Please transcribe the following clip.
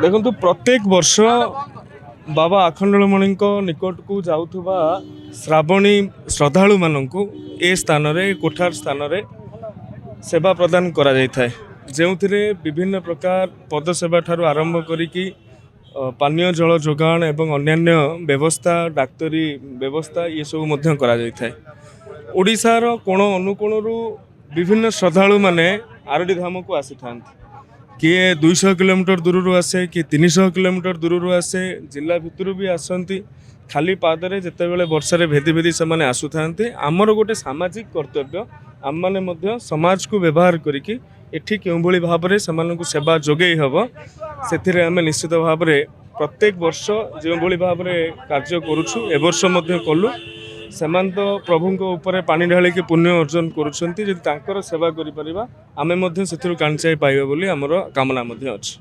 ଦେଖନ୍ତୁ ପ୍ରତ୍ୟେକ ବର୍ଷ ବାବା ଆଖଣ୍ଡଳମଣି ନିକଟକୁ ଯାଉଥିବା ଶ୍ରାବଣୀ ଶ୍ରଦ୍ଧାଳୁମାନଙ୍କୁ ଏ ସ୍ଥାନରେ କୋଠାର ସ୍ଥାନରେ ସେବା ପ୍ରଦାନ କରାଯାଇଥାଏ, ଯେଉଁଥିରେ ବିଭିନ୍ନ ପ୍ରକାର ପଦସେବା ଠାରୁ ଆରମ୍ଭ କରିକି ପାନୀୟ ଜଳ ଯୋଗାଣ ଏବଂ ଅନ୍ୟାନ୍ୟ ବ୍ୟବସ୍ଥା ଡାକ୍ତରୀ ବ୍ୟବସ୍ଥା ଏସବୁ ମଧ୍ୟ କରାଯାଇଥାଏ। ଓଡ଼ିଶାର କୋଣ ଅନୁକୋଣରୁ ବିଭିନ୍ନ ଶ୍ରଦ୍ଧାଳୁମାନେ ଆରଡ଼ି ଧାମକୁ ଆସିଥାନ୍ତି। କିଏ 200 କିଲୋମିଟର ଦୂରରୁ ଆସେ, କିଏ 300 କିଲୋମିଟର ଦୂରରୁ ଆସେ, ଜିଲ୍ଲା ଭିତରୁ ବି ଆସନ୍ତି। ଖାଲି ପାଦରେ ଯେତେବେଳେ ବର୍ଷାରେ ଭେଦି ଭେଦି ସେମାନେ ଆସୁଥାନ୍ତି। ଆମର ଗୋଟେ ସାମାଜିକ କର୍ତ୍ତବ୍ୟ, ଆମମାନେ ମଧ୍ୟ ସମାଜକୁ ବ୍ୟବହାର କରିକି ଏଠି କେଉଁଭଳି ଭାବରେ ସେମାନଙ୍କୁ ସେବା ଯୋଗାଇ ହେବ, ସେଥିରେ ଆମେ ନିଶ୍ଚିତ ଭାବରେ ପ୍ରତ୍ୟେକ ବର୍ଷ ଯେଉଁଭଳି ଭାବରେ କାର୍ଯ୍ୟ କରୁଛୁ ଏ ବର୍ଷ ମଧ୍ୟ କଲୁ। ସେମାନେ ତ ପ୍ରଭୁଙ୍କ ଉପରେ ପାଣି ଢାଳିକି ପୁଣ୍ୟ ଅର୍ଜନ କରୁଛନ୍ତି, ଯଦି ତାଙ୍କର ସେବା କରିପାରିବା ଆମେ ମଧ୍ୟ ସେଥିରୁ କାଣିଚାଇ ପାଇବା ବୋଲି ଆମର କାମନା ମଧ୍ୟ ଅଛି।